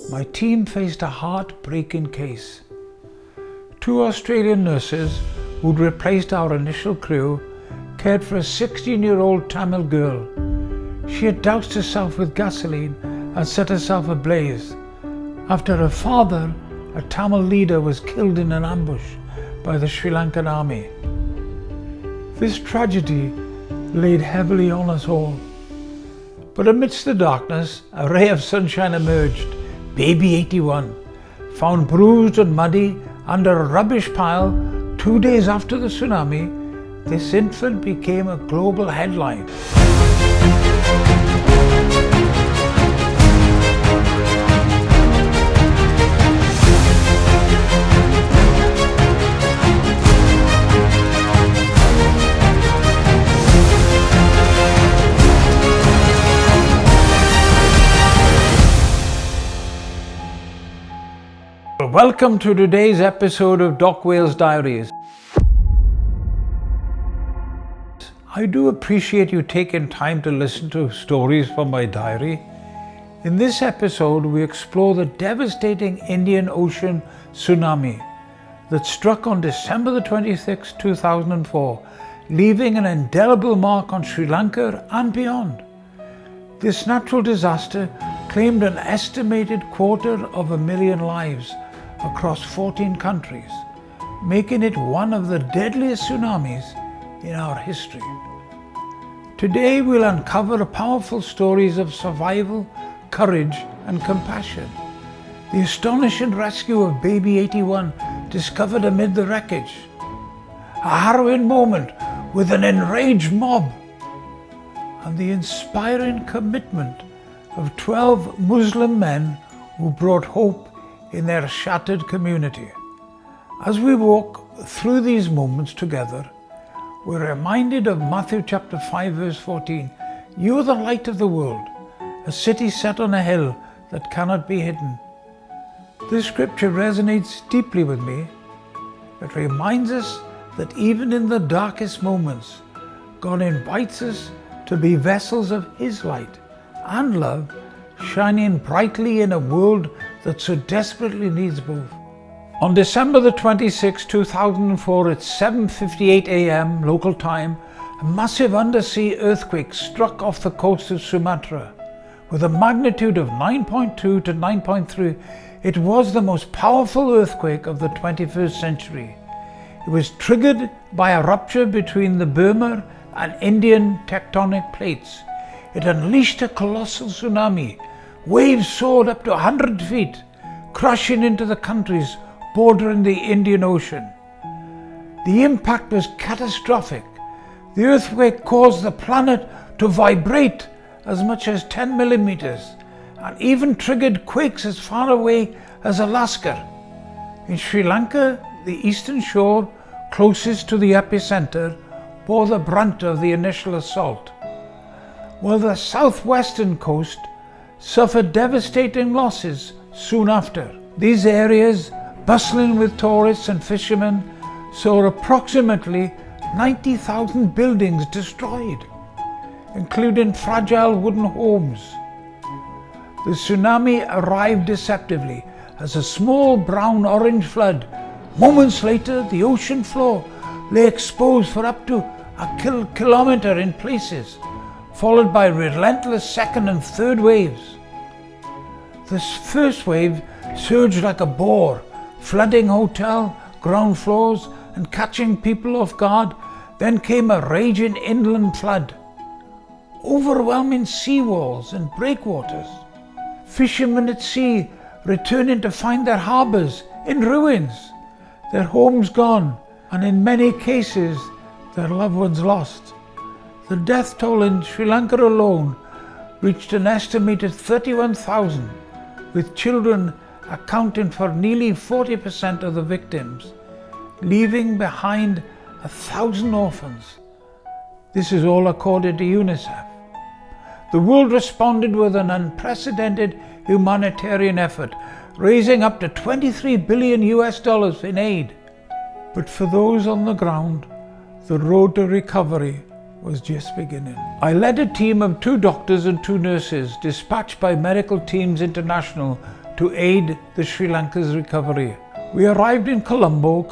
my team faced a heartbreaking case. Two Australian nurses who'd replaced our initial crew cared for a 16-year-old Tamil girl. She had doused herself with gasoline and set herself ablaze after her father, a Tamil leader, was killed in an ambush by the Sri Lankan army. This tragedy laid heavily on us all. But amidst the darkness, a ray of sunshine emerged. Baby 81, found bruised and muddy under a rubbish pile 2 days after the tsunami, this infant became a global headline. Welcome to today's episode of DocWales Diaries. I do appreciate you taking time to listen to stories from my diary. In this episode, we explore the devastating Indian Ocean tsunami that struck on December the 26th, 2004, leaving an indelible mark on Sri Lanka and beyond. This natural disaster claimed an estimated 250,000 lives across 14 countries, making it one of the deadliest tsunamis in our history. Today we'll uncover powerful stories of survival, courage and compassion. The astonishing rescue of baby 81 discovered amid the wreckage. A harrowing moment with an enraged mob. And the inspiring commitment of 12 Muslim men who brought hope in their shattered community. As we walk through these moments together, we're reminded of Matthew chapter 5 verse 14. You are the light of the world, a city set on a hill that cannot be hidden. This scripture resonates deeply with me. It reminds us that even in the darkest moments, God invites us to be vessels of His light and love, shining brightly in a world that so desperately needs both. On December the 26th, 2004 at 7:58 a.m. local time, a massive undersea earthquake struck off the coast of Sumatra. With a magnitude of 9.2 to 9.3, it was the most powerful earthquake of the 21st century. It was triggered by a rupture between the Burma and Indian tectonic plates. It unleashed a colossal tsunami. Waves soared up to 100 feet, crashing into the countries bordering the Indian Ocean. The impact was catastrophic. The earthquake caused the planet to vibrate as much as 10 millimeters and even triggered quakes as far away as Alaska. In Sri Lanka, the eastern shore closest to the epicenter bore the brunt of the initial assault, while the southwestern coast suffered devastating losses soon after. These areas, bustling with tourists and fishermen, saw approximately 90,000 buildings destroyed, including fragile wooden homes. The tsunami arrived deceptively as a small brown-orange flood. Moments later, the ocean floor lay exposed for up to a kilometer in places, followed by relentless second and third waves. This first wave surged like a bore, flooding hotel ground floors and catching people off guard. Then came a raging inland flood, overwhelming seawalls and breakwaters. Fishermen at sea returning to find their harbors in ruins, their homes gone, and in many cases, their loved ones lost. The death toll in Sri Lanka alone reached an estimated 31,000, with children accounting for nearly 40% of the victims, leaving behind 1,000 orphans. This is all according to UNICEF. The world responded with an unprecedented humanitarian effort, raising up to $23 billion in aid. But for those on the ground, the road to recovery was just beginning. I led a team of 2 doctors and 2 nurses dispatched by Medical Teams International to aid the Sri Lanka's recovery. We arrived in Colombo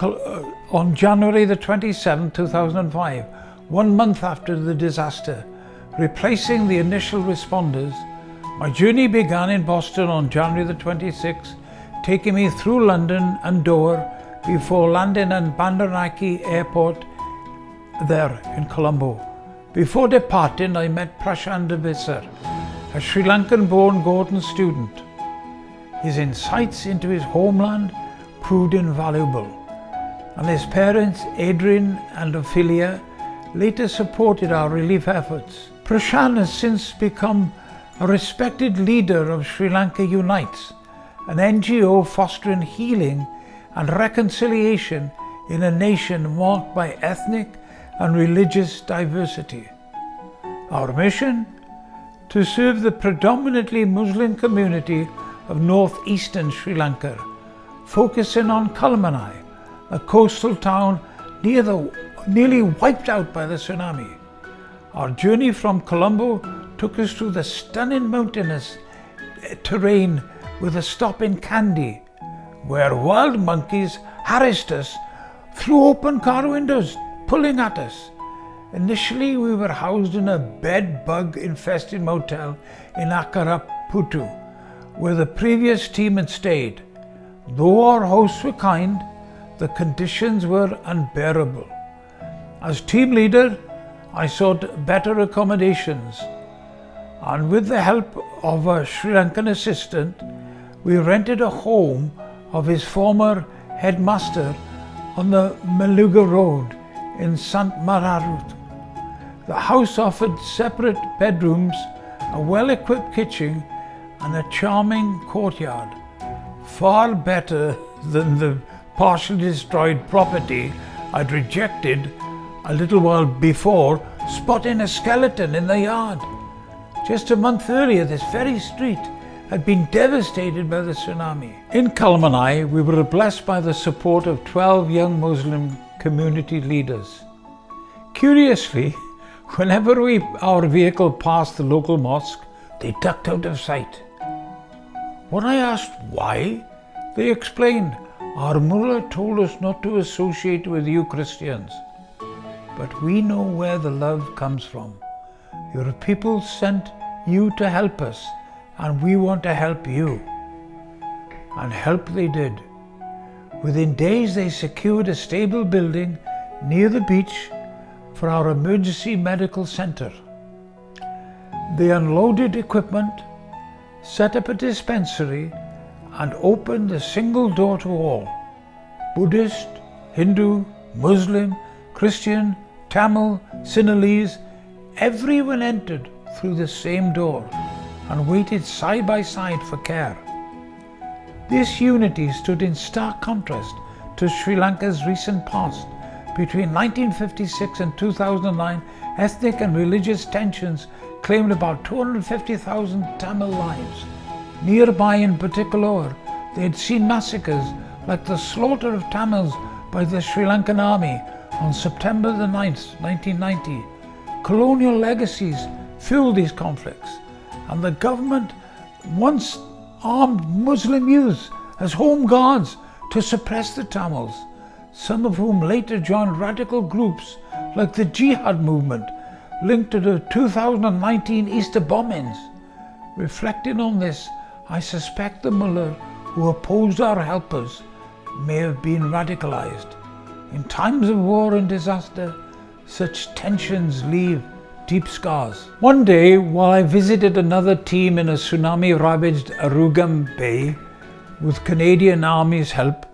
on January the 27th, 2005, 1 month after the disaster, replacing the initial responders. My journey began in Boston on January the 26th, taking me through London and Dover before landing at Bandaranaike Airport there in Colombo. Before departing, I met Prashant Visar, a Sri Lankan-born Gordon student. His insights into his homeland proved invaluable, and his parents, Adrian and Ophelia, later supported our relief efforts. Prashant has since become a respected leader of Sri Lanka Unites, an NGO fostering healing and reconciliation in a nation marked by ethnic and religious diversity. Our mission? To serve the predominantly Muslim community of northeastern Sri Lanka, focusing on Kalmanai, a coastal town nearly wiped out by the tsunami. Our journey from Colombo took us through the stunning mountainous terrain with a stop in Kandy, where wild monkeys harassed us through open car windows, pulling at us. Initially, we were housed in a bed-bug infested motel in Akaraputu, where the previous team had stayed. Though our hosts were kind, the conditions were unbearable. As team leader, I sought better accommodations, and with the help of a Sri Lankan assistant, we rented a home of his former headmaster on the Maluga Road in Sant Mararut. The house offered separate bedrooms, a well-equipped kitchen, and a charming courtyard, far better than the partially destroyed property I'd rejected a little while before, spotting a skeleton in the yard. Just a month earlier, this very street had been devastated by the tsunami. In Kalmanai, we were blessed by the support of 12 young Muslim community leaders. Curiously, whenever our vehicle passed the local mosque, they ducked out of sight. When I asked why, they explained, "Our mullah told us not to associate with you Christians, but we know where the love comes from. Your people sent you to help us, and we want to help you." And help they did. Within days, they secured a stable building near the beach for our emergency medical center. They unloaded equipment, set up a dispensary, and opened a single door to all. Buddhist, Hindu, Muslim, Christian, Tamil, Sinhalese, everyone entered through the same door and waited side by side for care. This unity stood in stark contrast to Sri Lanka's recent past. Between 1956 and 2009, ethnic and religious tensions claimed about 250,000 Tamil lives. Nearby in Particular, they had seen massacres like the slaughter of Tamils by the Sri Lankan army on September the 9th, 1990. Colonial legacies fueled these conflicts, and the government once armed Muslim youths as home guards to suppress the Tamils, some of whom later joined radical groups like the Jihad movement linked to the 2019 Easter bombings. Reflecting on this, I suspect the mullah who opposed our helpers may have been radicalized. In times of war and disaster, such tensions leave deep scars. One day, while I visited another team in a tsunami-ravaged Arugam Bay with Canadian Army's help,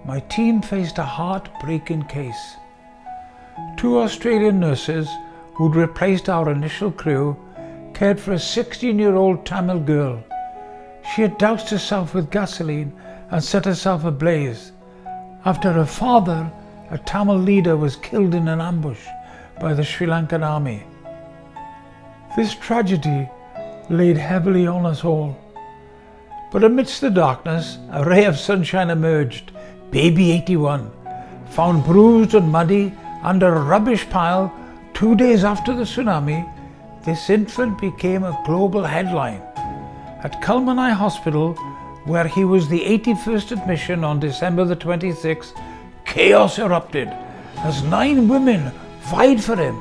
my team faced a heartbreaking case. 2 Australian nurses who'd replaced our initial crew cared for a 16-year-old Tamil girl. She had doused herself with gasoline and set herself ablaze after her father, a Tamil leader, was killed in an ambush by the Sri Lankan army. This tragedy laid heavily on us all. But amidst the darkness, a ray of sunshine emerged. Baby 81, found bruised and muddy under a rubbish pile 2 days after the tsunami, this infant became a global headline. At Kalmanai Hospital, where he was the 81st admission on December the 26th, chaos erupted as 9 women vied for him,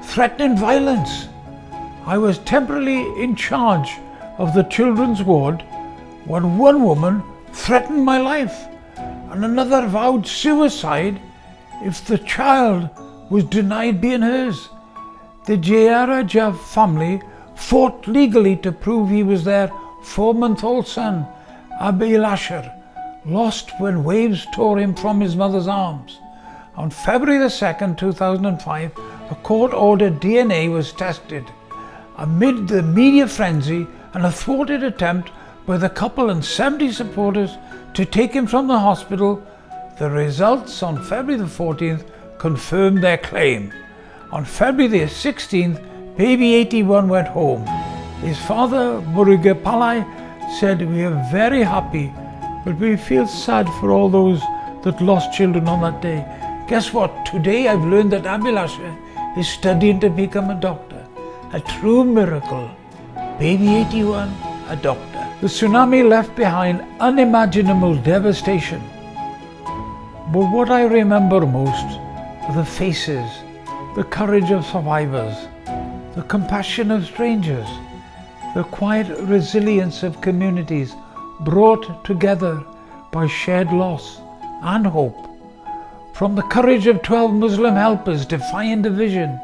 threatening violence. I was temporarily in charge of the children's ward when one woman threatened my life and another vowed suicide if the child was denied being hers. The Jayaraja family fought legally to prove he was their 4-month-old son, Abhilasha, lost when waves tore him from his mother's arms. On February the 2nd, 2005, a court-ordered DNA was tested. Amid the media frenzy and a thwarted attempt by the couple and 70 supporters to take him from the hospital, the results on February the 14th confirmed their claim. On February the 16th, baby 81 went home. His father, Murugapalai, said, "We are very happy, but we feel sad for all those that lost children on that day." Guess what? Today I've learned that Abhilasha is studying to become a doctor. A true miracle. Baby 81, a doctor. The tsunami left behind unimaginable devastation. But what I remember most are the faces, the courage of survivors, the compassion of strangers, the quiet resilience of communities brought together by shared loss and hope. From the courage of 12 Muslim helpers defying division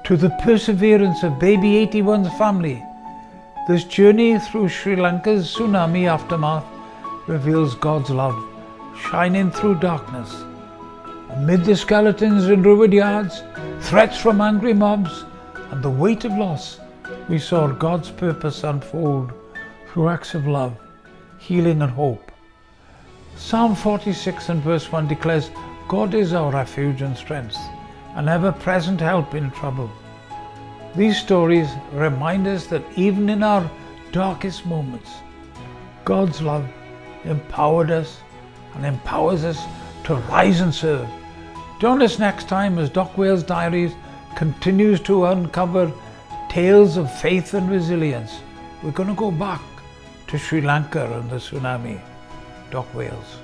to the perseverance of baby 81's family, this journey through Sri Lanka's tsunami aftermath reveals God's love shining through darkness. Amid the skeletons in ruined yards, threats from angry mobs, and the weight of loss, we saw God's purpose unfold through acts of love, healing and hope. Psalm 46 and verse 1 declares, "God is our refuge and strength, an ever-present help in trouble." These stories remind us that even in our darkest moments, God's love empowered us and empowers us to rise and serve. Join us next time as DocWales Diaries continues to uncover tales of faith and resilience. We're going to go back to Sri Lanka and the tsunami. DocWales.